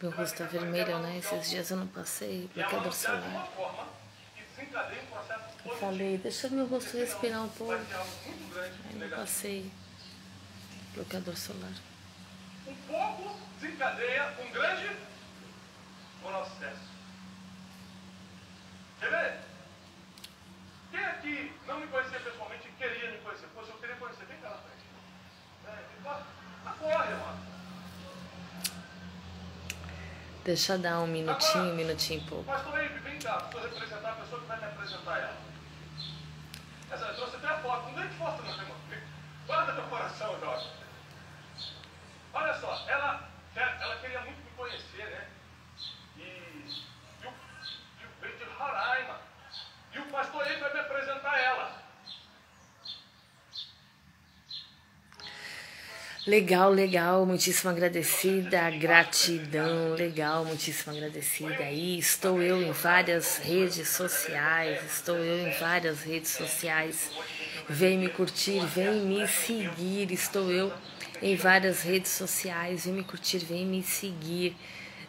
Meu rosto tá vermelho, né? Esses dias eu não passei bloqueador solar. Eu falei, deixa meu rosto respirar um pouco. Aí não passei bloqueador solar. Um pouco desencadeia um grande processo. Quer ver? Quem aqui não me conhecia pessoalmente e queria me conhecer? Poxa, eu queria conhecer. Vem cá na frente. Acorre, mano. Deixa eu dar um minutinho e pouco. Pastor Eibe, vem cá, vou representar a pessoa que vai me apresentar ela. Eu trouxe até a foto, não tem foto não, irmão. Guarda teu coração, Jorge. Olha só, ela queria muito me conhecer, né? E veio de Roraima. E o pastor Eibe vai me apresentar ela. Legal, muitíssimo agradecida, gratidão, legal, muitíssimo agradecida. Aí estou eu em várias redes sociais, vem me curtir, vem me seguir, estou eu em várias redes sociais, vem me curtir, vem me seguir.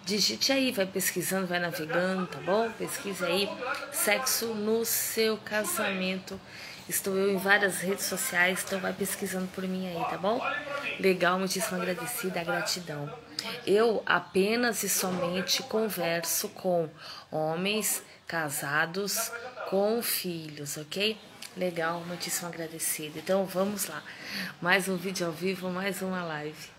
Digite aí, vai pesquisando, vai navegando, tá bom? Pesquisa aí, sexo no seu casamento. Estou eu em várias redes sociais, então vai pesquisando por mim aí, tá bom? Legal, muitíssimo agradecida, gratidão. Eu apenas e somente converso com homens casados com filhos, ok? Legal, muitíssimo agradecida. Então vamos lá, mais um vídeo ao vivo, mais uma live.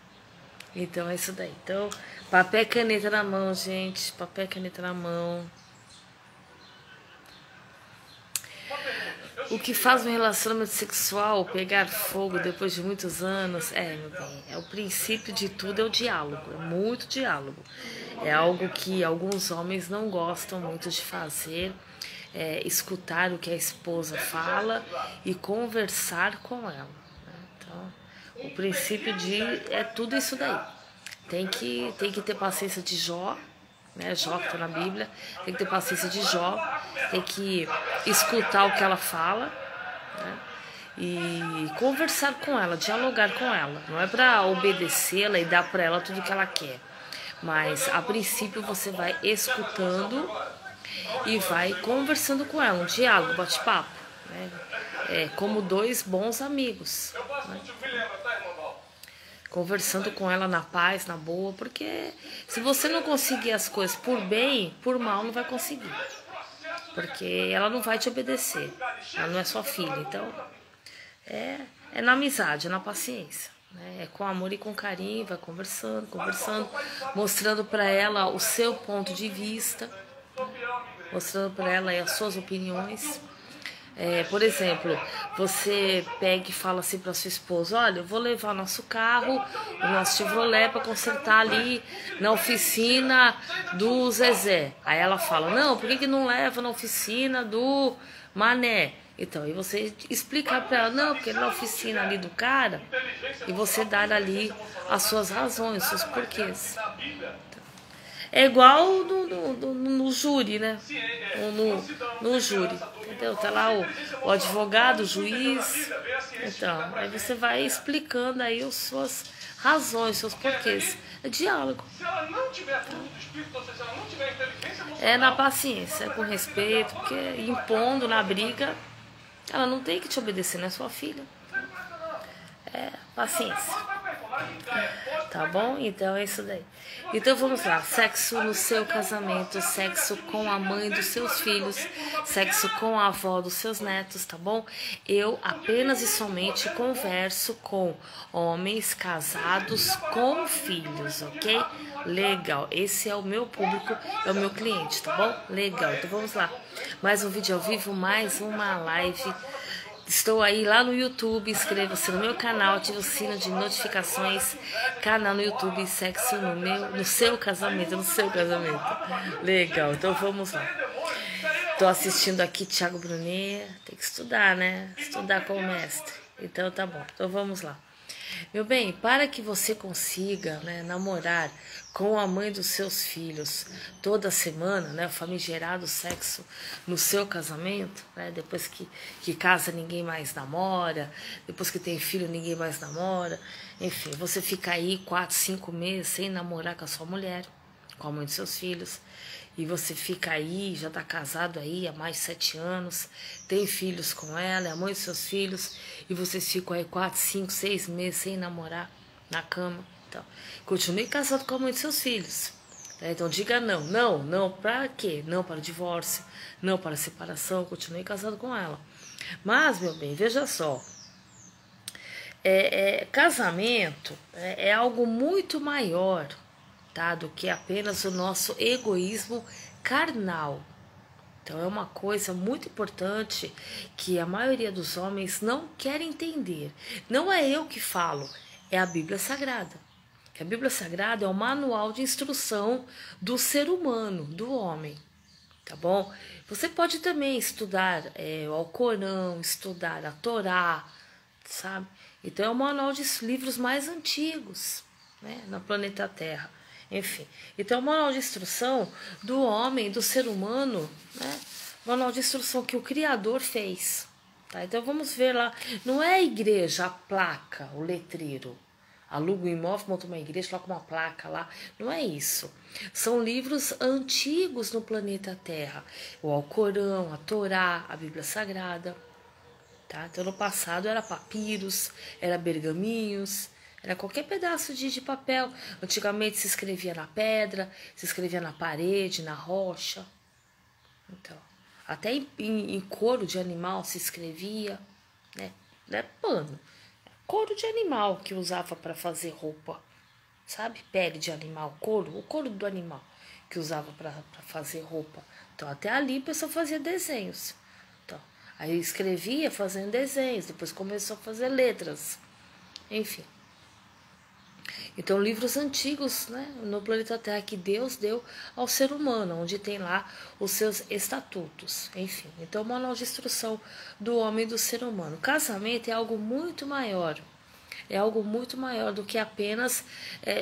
Então é isso daí. Então, papel e caneta na mão, gente. Papel e caneta na mão. O que faz um relacionamento sexual pegar fogo depois de muitos anos, meu bem, é o princípio de tudo, é o diálogo, é muito diálogo. É algo que alguns homens não gostam muito de fazer, escutar o que a esposa fala e conversar com ela. Né? Então, o princípio é tudo isso daí. Tem que ter paciência de Jó, né? Jó que tá na Bíblia, tem que ter paciência de Jó, tem que escutar o que ela fala, né? E conversar com ela, dialogar com ela. Não é para obedecê-la e dar para ela tudo que ela quer, mas a princípio você vai escutando e vai conversando com ela, um diálogo, bate-papo, né? Como dois bons amigos, né? Conversando com ela na paz, na boa, porque se você não conseguir as coisas por bem, por mal não vai conseguir, porque ela não vai te obedecer, ela não é sua filha. Então é na amizade, é na paciência, né? É com amor e com carinho, vai conversando, mostrando para ela o seu ponto de vista, mostrando para ela as suas opiniões. Por exemplo, você pega e fala assim para sua esposa: olha, eu vou levar nosso carro, o nosso Chevrolet, para consertar ali na oficina do Zezé. Aí ela fala: não, por que não leva na oficina do Mané? Então, aí você explicar para ela: não, porque é na oficina ali do cara, e você dar ali as suas razões, os seus porquês. É igual no júri, né? No júri, entendeu? Tá lá o advogado, o juiz. Então, aí você vai explicando aí as suas razões, seus porquês. É diálogo. É na paciência, é com respeito, porque impondo na briga, ela não tem que te obedecer, não é sua filha. É paciência. Tá bom? Então é isso daí. Então vamos lá. Sexo no seu casamento, sexo com a mãe dos seus filhos, sexo com a avó dos seus netos, tá bom? Eu apenas e somente converso com homens casados com filhos, ok? Legal. Esse é o meu público, é o meu cliente, tá bom? Legal. Então vamos lá. Mais um vídeo ao vivo, mais uma live. Estou aí lá no YouTube, inscreva-se no meu canal, ative o sino de notificações, canal no YouTube, sexo no seu casamento, Legal, então vamos lá. Tô assistindo aqui Thiago Brunet, tem que estudar, né? Estudar com o mestre. Então tá bom, então vamos lá. Meu bem, para que você consiga, né, namorar com a mãe dos seus filhos toda semana, né, o famigerado sexo no seu casamento, né, depois que casa ninguém mais namora, depois que tem filho ninguém mais namora, enfim, você fica aí 4, 5 meses sem namorar com a sua mulher, com a mãe dos seus filhos, e você fica aí, já tá casado aí há mais de 7 anos, tem filhos com ela, é a mãe dos seus filhos, e vocês ficam aí 4, 5, 6 meses sem namorar na cama. Então, continue casado com a mãe dos seus filhos. Tá? Então diga não. Não para quê? Não para o divórcio, não para a separação, continue casado com ela. Mas, meu bem, veja só. Casamento é algo muito maior, tá, do que apenas o nosso egoísmo carnal. Então é uma coisa muito importante que a maioria dos homens não quer entender. Não é eu que falo, é a Bíblia Sagrada. A Bíblia Sagrada é o manual de instrução do ser humano, do homem, tá bom? Você pode também estudar o Alcorão, estudar a Torá, sabe? Então é o manual de livros mais antigos, né, no planeta Terra. Enfim, então é o manual de instrução do homem, do ser humano, né? Manual de instrução que o Criador fez. Tá? Então vamos ver lá. Não é a igreja, a placa, o letreiro. Aluga um imóvel, monta uma igreja, coloca uma placa lá. Não é isso. São livros antigos no planeta Terra. O Alcorão, a Torá, a Bíblia Sagrada. Tá? Então no passado era papiros, era pergaminhos, era qualquer pedaço de papel. Antigamente se escrevia na pedra, se escrevia na parede, na rocha. Então, até em couro de animal se escrevia, né? Não é pano, couro de animal que usava para fazer roupa, sabe? Pele de animal, o couro do animal que usava para fazer roupa. Então até ali a pessoa fazia desenhos. Então, aí escrevia fazendo desenhos, depois começou a fazer letras, enfim. Então, livros antigos, né, no planeta Terra que Deus deu ao ser humano, onde tem lá os seus estatutos, enfim. Então, o manual de instrução do homem e do ser humano. Casamento é algo muito maior. É algo muito maior do que apenas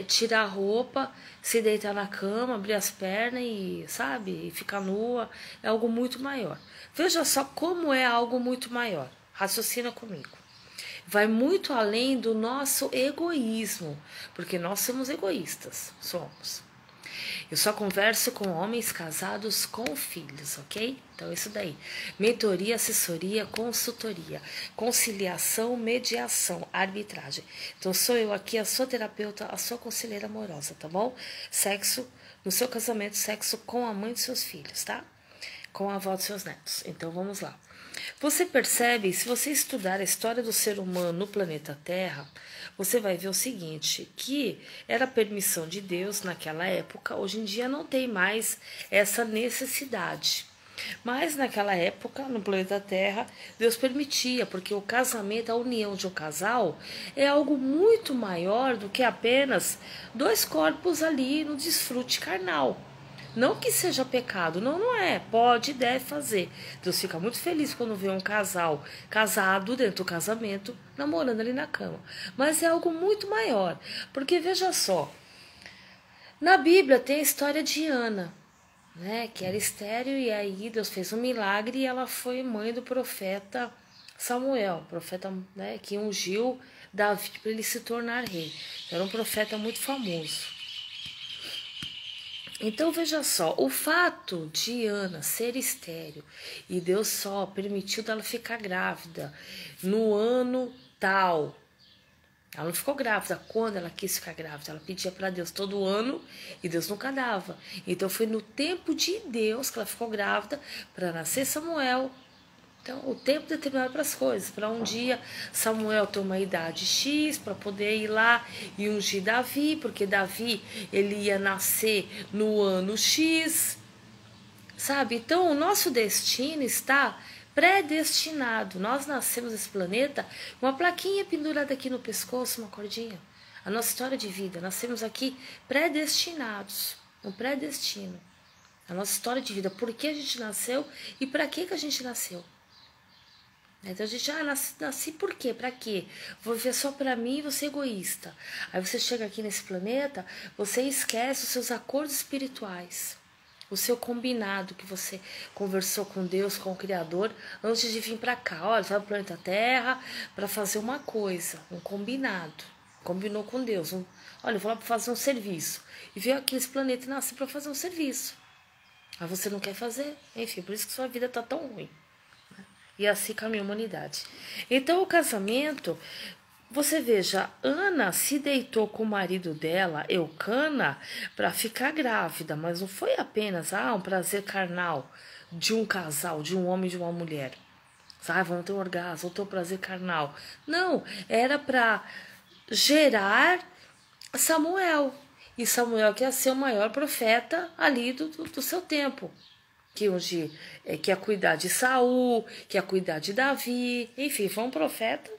tirar a roupa, se deitar na cama, abrir as pernas e, sabe, e ficar nua. É algo muito maior. Veja só como é algo muito maior. Raciocina comigo. Vai muito além do nosso egoísmo, porque nós somos egoístas, somos. Eu só converso com homens casados com filhos, ok? Então, isso daí. Mentoria, assessoria, consultoria, conciliação, mediação, arbitragem. Então, sou eu aqui, a sua terapeuta, a sua conselheira amorosa, tá bom? Sexo, no seu casamento, sexo com a mãe dos seus filhos, tá? Com a avó dos seus netos. Então, vamos lá. Você percebe, se você estudar a história do ser humano no planeta Terra, você vai ver o seguinte, que era permissão de Deus naquela época, hoje em dia não tem mais essa necessidade. Mas naquela época, no planeta Terra, Deus permitia, porque o casamento, a união de um casal, é algo muito maior do que apenas 2 corpos ali no desfrute carnal. Não que seja pecado, não é, pode e deve fazer. Deus fica muito feliz quando vê um casal casado dentro do casamento, namorando ali na cama. Mas é algo muito maior, porque veja só, na Bíblia tem a história de Ana, né, que era estéril e aí Deus fez um milagre e ela foi mãe do profeta Samuel, profeta, né, que ungiu Davi para ele se tornar rei. Era um profeta muito famoso. Então, veja só, o fato de Ana ser estéril e Deus só permitiu dela ficar grávida no ano tal. Ela não ficou grávida quando ela quis ficar grávida. Ela pedia para Deus todo ano e Deus nunca dava. Então, foi no tempo de Deus que ela ficou grávida para nascer Samuel. Então, o tempo determinado para as coisas. Para um dia, Samuel ter uma idade X, para poder ir lá e ungir Davi, porque Davi ele ia nascer no ano X, sabe? Então, o nosso destino está predestinado. Nós nascemos nesse planeta com uma plaquinha pendurada aqui no pescoço, uma cordinha. A nossa história de vida, nascemos aqui predestinados, um predestino. A nossa história de vida, por que a gente nasceu e para que a gente nasceu. Então a gente, nasci por quê? Pra quê? Vou viver só pra mim e vou ser egoísta. Aí você chega aqui nesse planeta, você esquece os seus acordos espirituais, o seu combinado que você conversou com Deus, com o Criador, antes de vir pra cá. Olha, você vai pro planeta Terra pra fazer uma coisa, um combinado. Combinou com Deus. Olha, eu vou lá para fazer um serviço. E veio aqueles planetas e nasce para fazer um serviço. Mas você não quer fazer. Enfim, por isso que sua vida tá tão ruim. E assim caminha a humanidade. Então o casamento, você veja, Ana se deitou com o marido dela, Eucana, para ficar grávida. Mas não foi apenas um prazer carnal de um casal, de um homem e de uma mulher. Sabe, vão ter um orgasmo, vão ter um prazer carnal. Não, era para gerar Samuel. E Samuel que ia ser o maior profeta ali do seu tempo. Que ia cuidar de Saul, que ia cuidar de Davi. Enfim, foi um profeta,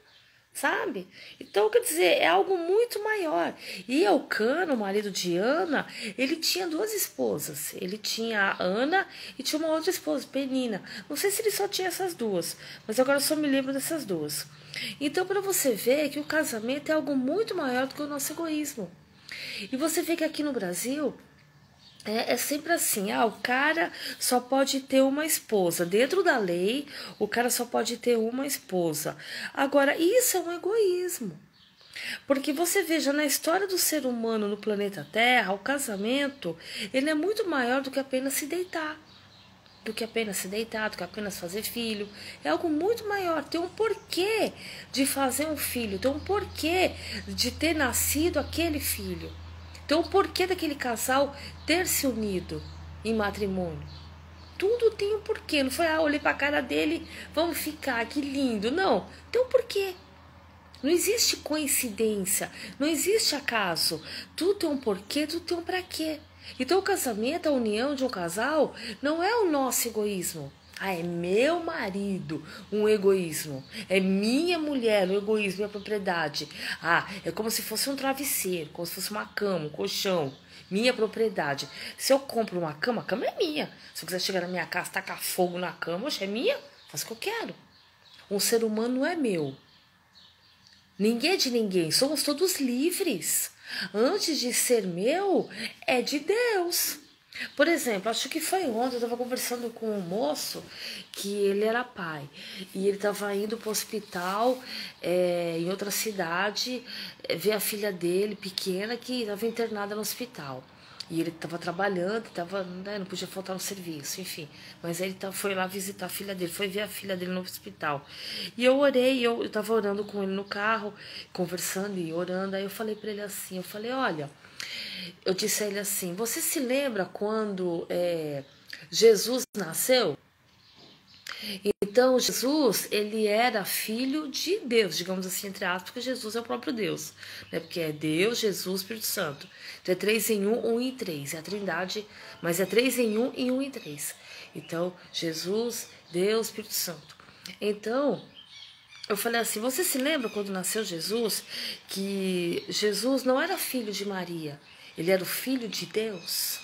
sabe? Então, quer dizer, é algo muito maior. E Eucana, o marido de Ana, ele tinha 2 esposas. Ele tinha a Ana e tinha uma outra esposa, Penina. Não sei se ele só tinha essas 2, mas agora eu só me lembro dessas 2. Então, para você ver que o casamento é algo muito maior do que o nosso egoísmo. E você vê que aqui no Brasil é sempre assim, o cara só pode ter uma esposa. Dentro da lei, o cara só pode ter uma esposa. Agora, isso é um egoísmo. Porque você veja, na história do ser humano no planeta Terra, o casamento, ele é muito maior do que apenas se deitar. Do que apenas fazer filho. É algo muito maior. Tem um porquê de fazer um filho. Tem um porquê de ter nascido aquele filho. Tem um porquê daquele casal ter se unido em matrimônio. Tudo tem um porquê. Não foi, olhei pra cara dele, vamos ficar, que lindo. Não, tem um porquê. Não existe coincidência. Não existe acaso. Tudo tem um porquê, tudo tem um pra quê. Então o casamento, a união de um casal, não é o nosso egoísmo. É meu marido, um egoísmo. É minha mulher, um egoísmo, minha propriedade. É como se fosse um travesseiro, como se fosse uma cama, um colchão. Minha propriedade. Se eu compro uma cama, a cama é minha. Se eu quiser chegar na minha casa, tacar fogo na cama, é minha, faz o que eu quero. Um ser humano não é meu. Ninguém é de ninguém, somos todos livres. Antes de ser meu, é de Deus. Por exemplo, acho que foi ontem, eu estava conversando com um moço que ele era pai. E ele estava indo para o hospital em outra cidade, ver a filha dele, pequena, que estava internada no hospital. E ele estava trabalhando, não podia faltar no serviço, enfim. Mas aí ele foi lá visitar a filha dele, foi ver a filha dele no hospital. E eu orei, eu estava orando com ele no carro, conversando e orando. Aí eu falei para ele assim, olha, eu disse a ele assim, você se lembra quando Jesus nasceu? Então, Jesus, ele era filho de Deus, digamos assim, entre aspas, porque Jesus é o próprio Deus, né? Porque é Deus, Jesus, Espírito Santo. Então, é 3 em 1, 1 em 3. É a trindade, mas é 3 em 1 e 1 em 3. Então, Jesus, Deus, Espírito Santo. Então, eu falei assim, você se lembra quando nasceu Jesus, que Jesus não era filho de Maria, ele era o filho de Deus?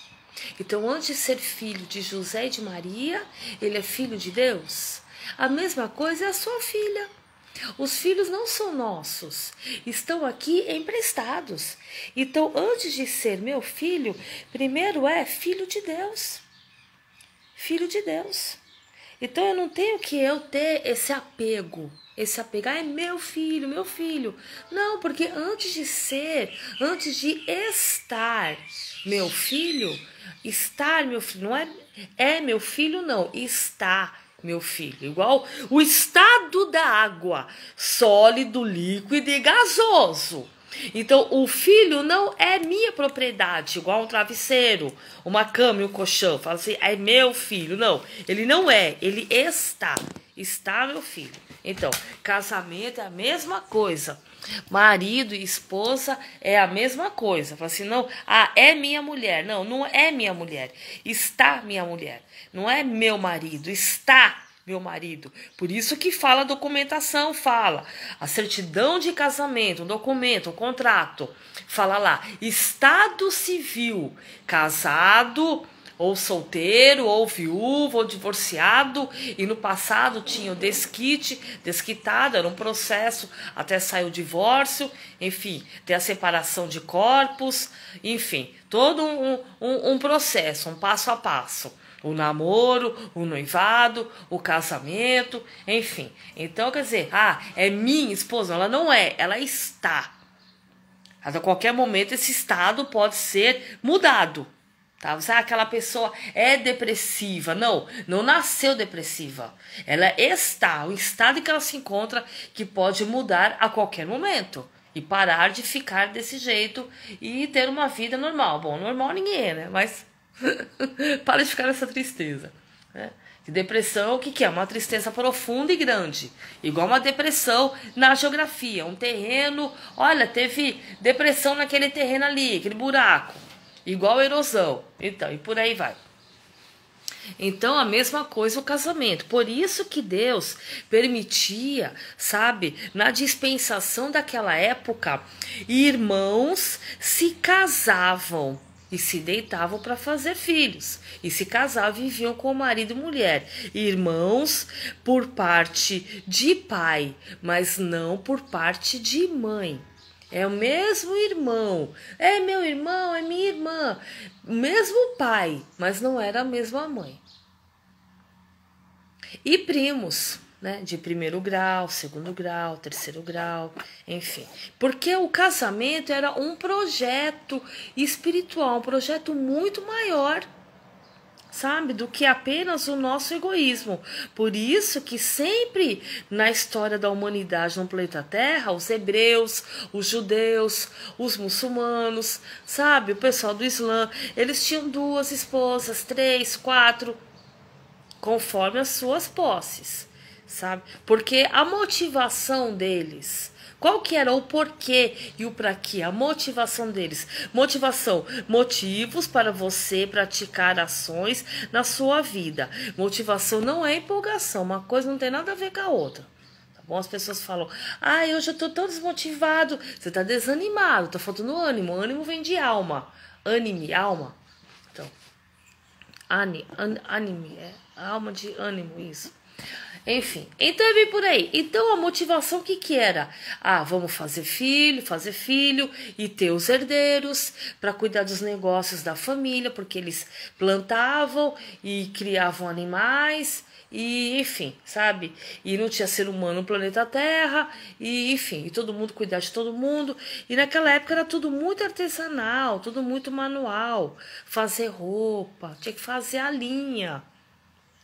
Então, antes de ser filho de José e de Maria, ele é filho de Deus. A mesma coisa é a sua filha. Os filhos não são nossos, estão aqui emprestados. Então, antes de ser meu filho, primeiro é filho de Deus. Filho de Deus. Então, eu não tenho que ter esse apego. Esse apegar é meu filho. Não, porque antes de estar meu filho, não é meu filho, não, está meu filho. Igual o estado da água, sólido, líquido e gasoso. Então, o filho não é minha propriedade, igual um travesseiro, uma cama e um colchão. Fala assim, é meu filho. Não, ele não é, ele está meu filho. Então, casamento é a mesma coisa. Marido e esposa é a mesma coisa. Fala assim, não, é minha mulher. Não, não é minha mulher. Está minha mulher. Não é meu marido, está meu marido. Por isso que fala a documentação, fala. A certidão de casamento, um documento, um contrato. Fala lá, estado civil, casado, ou solteiro, ou viúvo, ou divorciado, e no passado tinha o desquitado, era um processo até sair o divórcio, enfim, ter a separação de corpos, enfim, todo um processo, um passo a passo. O namoro, o noivado, o casamento, enfim. Então, quer dizer, é minha esposa, ela não é, ela está. A qualquer momento esse estado pode ser mudado. Tá? Você, aquela pessoa é depressiva. Não, não nasceu depressiva. Ela está, o estado em que ela se encontra que pode mudar a qualquer momento. E parar de ficar desse jeito e ter uma vida normal. Bom, normal ninguém é, né? Mas para de ficar nessa tristeza. Né? Depressão, o que é? Uma tristeza profunda e grande. Igual uma depressão na geografia. Um terreno, olha, teve depressão naquele terreno ali, aquele buraco. Igual erosão. Então, e por aí vai. Então, a mesma coisa o casamento. Por isso que Deus permitia, sabe, na dispensação daquela época, irmãos se casavam e se deitavam para fazer filhos. E se casavam e viviam com marido e mulher. Irmãos por parte de pai, mas não por parte de mãe. É o mesmo irmão. É meu irmão, é minha irmã. O mesmo pai, mas não era a mesma mãe. E primos, né? De primeiro grau, segundo grau, terceiro grau, enfim. Porque o casamento era um projeto espiritual, um projeto muito maior, sabe, do que apenas o nosso egoísmo. Por isso que sempre na história da humanidade no planeta Terra, os hebreus, os judeus, os muçulmanos, sabe, o pessoal do Islã, eles tinham 2 esposas, 3, 4, conforme as suas posses, sabe? Porque a motivação deles, qual que era o porquê e o para quê? A motivação deles. Motivos para você praticar ações na sua vida. Motivação não é empolgação, uma coisa não tem nada a ver com a outra. Tá bom? As pessoas falam, hoje eu tô tão desmotivado. Você tá desanimado, tá faltando ânimo. Ânimo vem de alma. Anime, alma. Então, anime, alma de ânimo, isso. Enfim, então é bem por aí. Então a motivação, o que era? Vamos fazer filho e ter os herdeiros para cuidar dos negócios da família, porque eles plantavam e criavam animais e enfim, sabe? E não tinha ser humano no planeta Terra e enfim, e todo mundo cuidar de todo mundo. E naquela época era tudo muito artesanal, tudo muito manual. Fazer roupa, tinha que fazer a linha.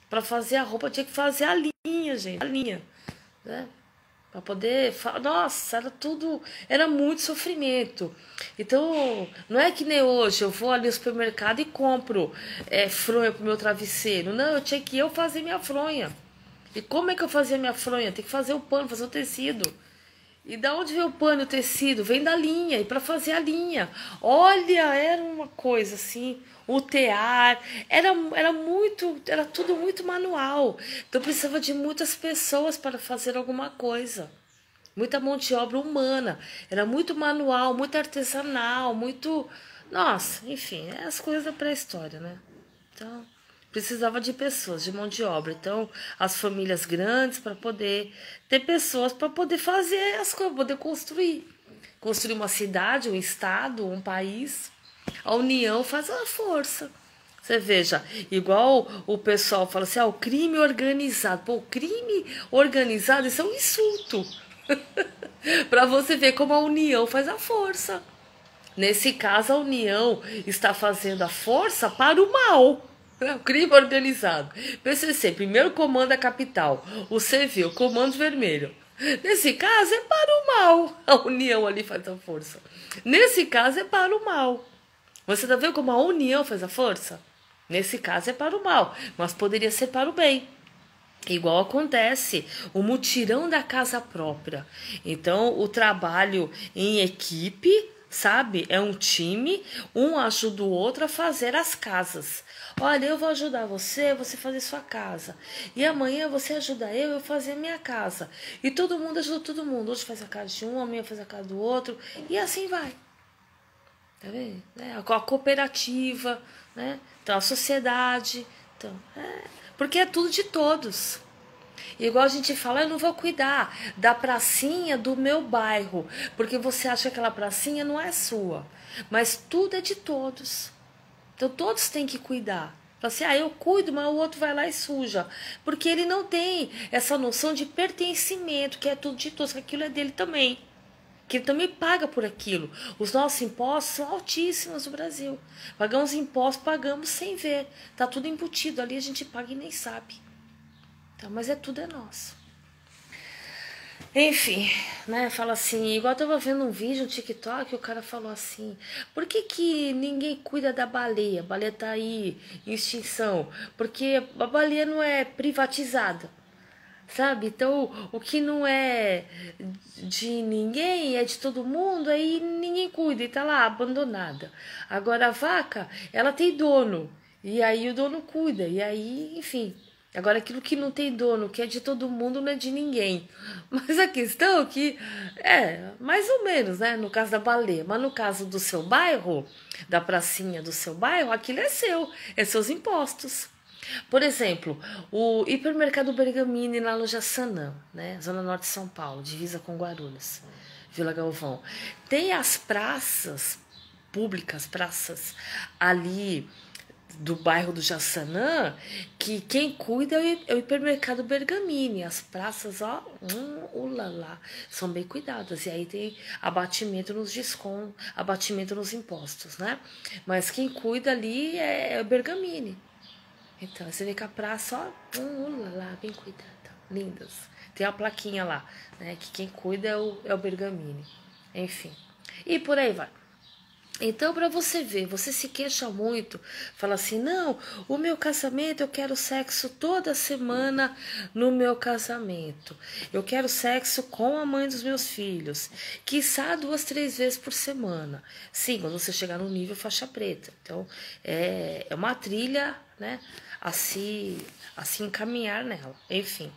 Para fazer a roupa tinha que fazer a linha, gente. A linha, né? Para poder... Nossa, era muito sofrimento. Então, não é que nem hoje, eu vou ali no supermercado e compro fronha pro meu travesseiro. Não, eu tinha que fazer minha fronha. E como é que eu fazia minha fronha? Tem que fazer o pano, fazer o tecido. E da onde vem o pano e o tecido? Vem da linha, e para fazer a linha. Olha, era uma coisa assim, o tear, era tudo muito manual. Então precisava de muitas pessoas para fazer alguma coisa. Muita mão de obra humana. Era muito manual, muito artesanal, muito... Nossa, enfim, é as coisas da pré-história, né? Então... precisava de pessoas, de mão de obra. Então, as famílias grandes para poder ter pessoas para poder fazer as coisas, poder construir. Construir uma cidade, um estado, um país. A união faz a força. Você veja, igual o pessoal fala assim, o crime organizado. Pô, o crime organizado, isso é um insulto. Para você ver como a união faz a força. Nesse caso, a união está fazendo a força para o mal. O crime organizado. PCC, primeiro comando a capital. O CV, o comando vermelho. Nesse caso é para o mal. A união ali faz a força. Nesse caso é para o mal. Você tá vendo como a união faz a força? Nesse caso é para o mal, mas poderia ser para o bem. Igual acontece o mutirão da casa própria. Então, o trabalho em equipe, sabe? É um time, um ajuda o outro a fazer as casas. Olha, eu vou ajudar você fazer sua casa. E amanhã você ajuda eu fazer a minha casa. E todo mundo ajuda todo mundo. Hoje faz a casa de um, amanhã faz a casa do outro. E assim vai. Tá vendo? A cooperativa, né? Então, a sociedade. Então, porque é tudo de todos. Igual a gente fala, eu não vou cuidar da pracinha do meu bairro, porque você acha que aquela pracinha não é sua. Mas tudo é de todos. Então todos têm que cuidar. Fala assim, eu cuido, mas o outro vai lá e suja. Porque ele não tem essa noção de pertencimento, que é tudo de todos, que aquilo é dele também. que ele também paga por aquilo. Os nossos impostos são altíssimos no Brasil. Pagamos impostos, pagamos sem ver. Tá tudo embutido ali, a gente paga e nem sabe. Então, mas tudo é nosso. Enfim, né, fala assim, igual eu tava vendo um vídeo no TikTok, o cara falou assim, por que ninguém cuida da baleia? A baleia tá aí em extinção, porque a baleia não é privatizada, sabe? Então, o que não é de ninguém, é de todo mundo, aí ninguém cuida e tá lá abandonada. Agora a vaca, ela tem dono, e aí o dono cuida, e aí, enfim... Agora, aquilo que não tem dono, que é de todo mundo, não é de ninguém. Mas a questão é que, mais ou menos, né? No caso da baleia. Mas no caso do seu bairro, da pracinha do seu bairro, aquilo é seu. É seus impostos. Por exemplo, o hipermercado Bergamini lá no Jaçanã, né? Zona Norte de São Paulo, divisa com Guarulhos, Vila Galvão. Tem as praças públicas, praças ali... do bairro do Jaçanã, que quem cuida é o hipermercado Bergamini. As praças, ó, ulalá, são bem cuidadas. E aí tem abatimento nos descontos, abatimento nos impostos, né? Mas quem cuida ali é o Bergamini. Então, você vê que a praça, ó, ulalá, bem cuidada, lindas. Tem a plaquinha lá, né? Que quem cuida é o Bergamini. Enfim, e por aí vai. Então, para você ver, você se queixa muito, fala assim, não, o meu casamento, eu quero sexo toda semana no meu casamento. Eu quero sexo com a mãe dos meus filhos, quiçá 2, 3 vezes por semana. Sim, quando você chegar no nível faixa preta. Então, é uma trilha, né, a se encaminhar nela. Enfim,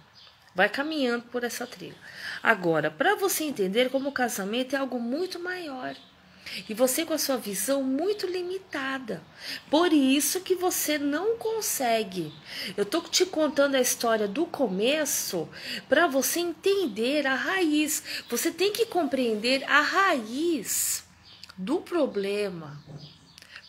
vai caminhando por essa trilha. Agora, para você entender como o casamento é algo muito maior, e você com a sua visão muito limitada. Por isso que você não consegue. Eu tô te contando a história do começo para você entender a raiz. Você tem que compreender a raiz do problema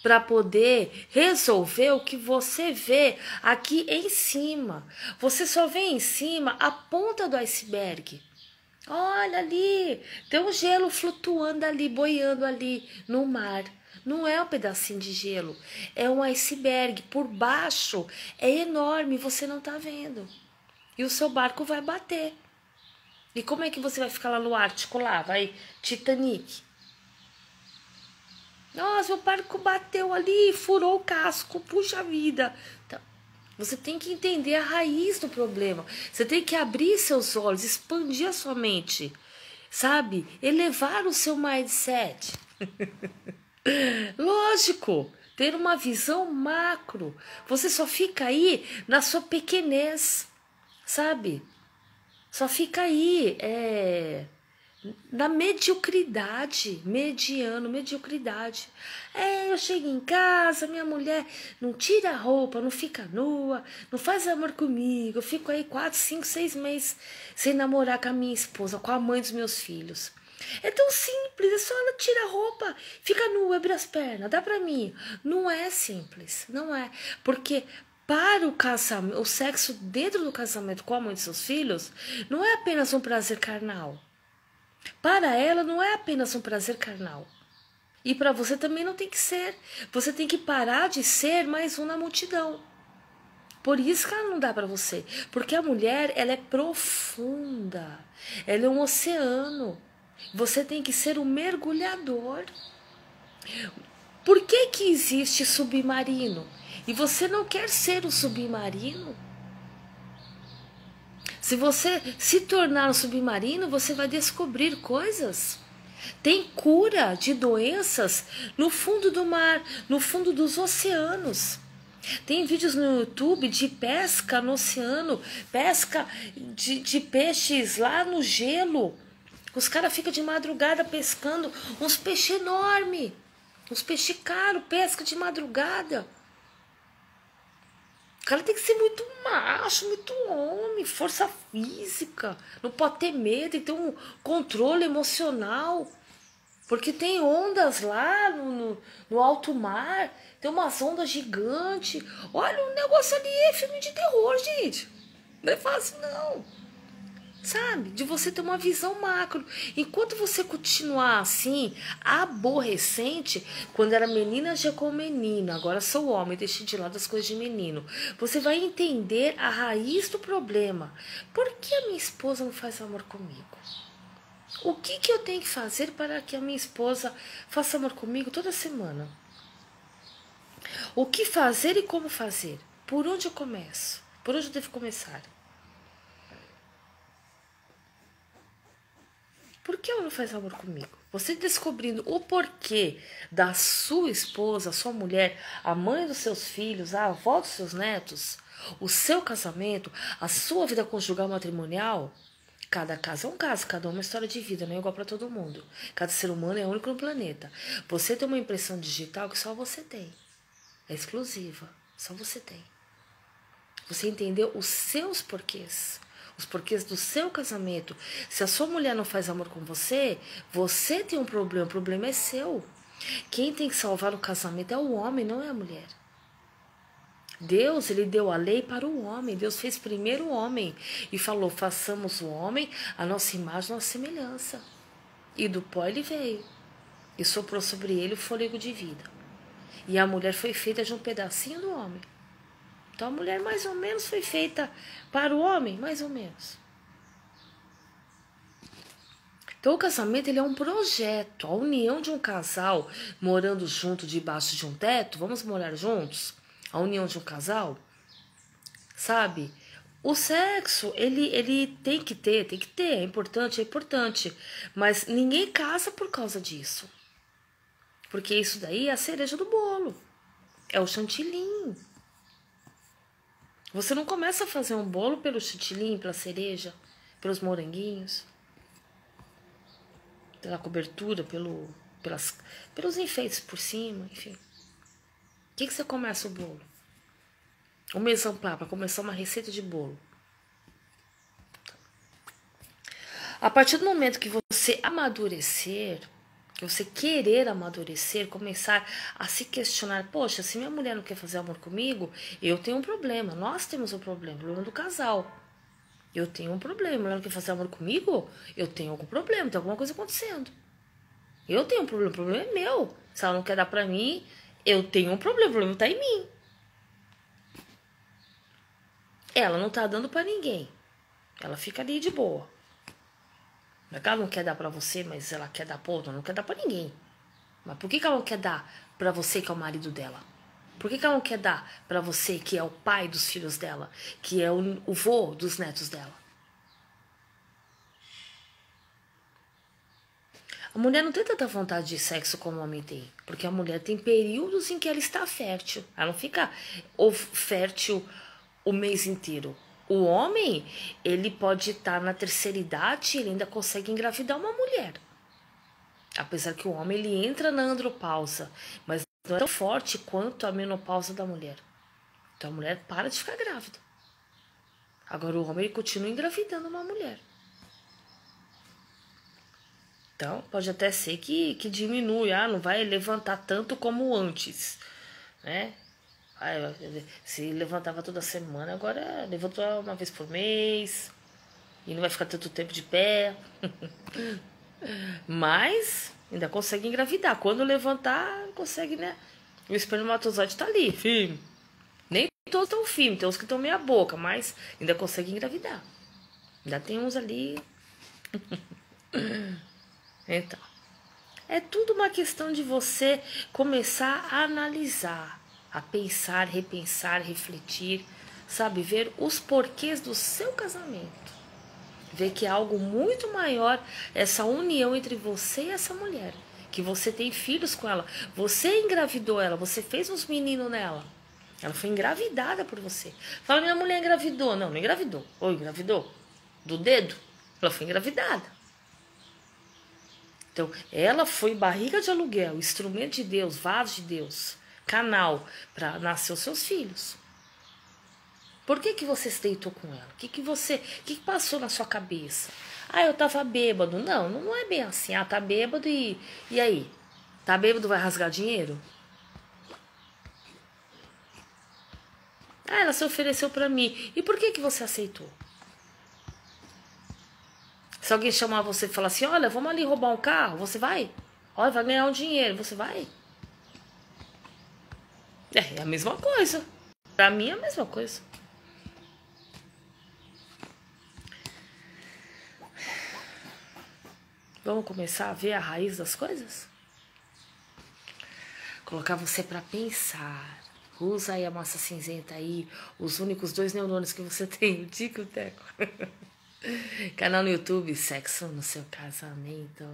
para poder resolver o que você vê aqui em cima. Você só vê em cima a ponta do iceberg. Olha ali, tem um gelo flutuando ali, boiando ali no mar. Não é um pedacinho de gelo, é um iceberg. Por baixo é enorme, você não tá vendo. E o seu barco vai bater. E como é que você vai ficar lá no Ártico, lá? Vai Titanic. Nossa, meu barco bateu ali, furou o casco, puxa vida. Então, você tem que entender a raiz do problema. Você tem que abrir seus olhos, expandir a sua mente, sabe? Elevar o seu mindset. Lógico, ter uma visão macro. Você só fica aí na sua pequenez, sabe? Só fica aí, na mediocridade, mediocridade. Eu chego em casa, minha mulher não tira a roupa, não fica nua, não faz amor comigo. Eu fico aí 4, 5, 6 meses sem namorar com a minha esposa, com a mãe dos meus filhos. É tão simples, é só ela tira a roupa, fica nua, abre as pernas, dá pra mim. Não é simples, não é. Porque para o casamento, o sexo dentro do casamento com a mãe de seus filhos não é apenas um prazer carnal. Para ela não é apenas um prazer carnal. E para você também não tem que ser. Você tem que parar de ser mais um na multidão. Por isso que ela não dá para você. Porque a mulher, ela é profunda. Ela é um oceano. Você tem que ser um mergulhador. Por que existe submarino? E você não quer ser um submarino? Se você se tornar um submarino, você vai descobrir coisas. Tem cura de doenças no fundo do mar, no fundo dos oceanos. Tem vídeos no YouTube de pesca no oceano, pesca de peixes lá no gelo. Os caras ficam de madrugada pescando uns peixes enormes, uns peixes caros, pesca de madrugada. O cara tem que ser muito macho, muito homem, força física. Não pode ter medo, tem que ter um controle emocional. Porque tem ondas lá no alto mar, tem umas ondas gigantes. Olha, o negócio ali é filme de terror, gente. Não é fácil, não. Sabe? De você ter uma visão macro. Enquanto você continuar assim, aborrecente, quando era menina, agia como menino, agora sou homem, deixe de lado as coisas de menino. Você vai entender a raiz do problema. Por que a minha esposa não faz amor comigo? O que eu tenho que fazer para que a minha esposa faça amor comigo toda semana? O que fazer e como fazer? Por onde eu começo? Por onde eu devo começar? Por que ela não faz amor comigo? Você descobrindo o porquê da sua esposa, sua mulher, a mãe dos seus filhos, a avó dos seus netos, o seu casamento, a sua vida conjugal matrimonial. Cada caso é um caso, cada uma é uma história de vida, não é igual para todo mundo. Cada ser humano é único no planeta. Você tem uma impressão digital que só você tem. É exclusiva, só você tem. Você entendeu os seus porquês. Os porquês do seu casamento. Se a sua mulher não faz amor com você, você tem um problema. O problema é seu. Quem tem que salvar o casamento é o homem, não é a mulher. Deus, ele deu a lei para o homem. Deus fez primeiro o homem e falou, façamos o homem a nossa imagem, a nossa semelhança. E do pó ele veio e soprou sobre ele o fôlego de vida. E a mulher foi feita de um pedacinho do homem. Então a mulher mais ou menos foi feita para o homem, mais ou menos. Então o casamento ele é um projeto, a união de um casal morando junto debaixo de um teto, vamos morar juntos? A união de um casal, sabe? O sexo, ele tem que ter, é importante, mas ninguém casa por causa disso. Porque isso daí é a cereja do bolo, é o chantilly. Você não começa a fazer um bolo pelo chantilly, pela cereja, pelos moranguinhos, pela cobertura, pelos enfeites por cima, enfim. O que você começa o bolo? O mise en place, para começar uma receita de bolo. A partir do momento que você amadurecer, que você querer amadurecer, começar a se questionar, poxa, se minha mulher não quer fazer amor comigo, eu tenho um problema, nós temos um problema do casal. Eu tenho um problema, ela não quer fazer amor comigo, eu tenho algum problema, tem alguma coisa acontecendo. Eu tenho um problema, o problema é meu. Se ela não quer dar pra mim, eu tenho um problema, o problema tá em mim. Ela não tá dando pra ninguém. Ela fica ali de boa. Não é que ela não quer dar pra você, mas ela quer dar pra outra, não quer dar pra ninguém. Mas por que ela não quer dar pra você, que é o marido dela? Por que ela não quer dar pra você, que é o pai dos filhos dela, que é o vô dos netos dela? A mulher não tem tanta vontade de sexo como o homem tem, porque a mulher tem períodos em que ela está fértil. Ela não fica fértil o mês inteiro. O homem, ele pode estar na terceira idade e ele ainda consegue engravidar uma mulher. Apesar que o homem ele entra na andropausa, mas não é tão forte quanto a menopausa da mulher. Então a mulher para de ficar grávida. Agora o homem ele continua engravidando uma mulher. Então pode até ser que diminui, não vai levantar tanto como antes, né? Se levantava toda semana, agora levantou uma vez por mês e não vai ficar tanto tempo de pé. Mas ainda consegue engravidar. Quando levantar, consegue, né? O espermatozoide tá ali, firme. Nem todos estão firmes, tem uns que estão meia boca, mas ainda consegue engravidar. Ainda tem uns ali. Então, é tudo uma questão de você começar a analisar, a pensar, repensar, refletir, sabe? Ver os porquês do seu casamento. Ver que é algo muito maior essa união entre você e essa mulher. Que você tem filhos com ela. Você engravidou ela, você fez uns meninos nela. Ela foi engravidada por você. Fala, minha mulher engravidou. Não engravidou. Ou engravidou? Do dedo? Ela foi engravidada. Então, ela foi barriga de aluguel, instrumento de Deus, vaso de Deus, canal para nascer os seus filhos. Por que você se deitou com ela? O que passou na sua cabeça? Eu tava bêbado. Não é bem assim. Tá bêbado e aí? Tá bêbado, vai rasgar dinheiro? Ela se ofereceu para mim. E por que você aceitou? Se alguém chamar você e falar assim, olha, vamos ali roubar um carro, você vai? Olha, vai ganhar um dinheiro, você vai? É a mesma coisa. Pra mim é a mesma coisa. Vamos começar a ver a raiz das coisas? Colocar você pra pensar. Usa aí a massa cinzenta aí, os únicos 2 neurônios que você tem, o Tico e o Teco. Canal no YouTube, Sexo no Seu Casamento.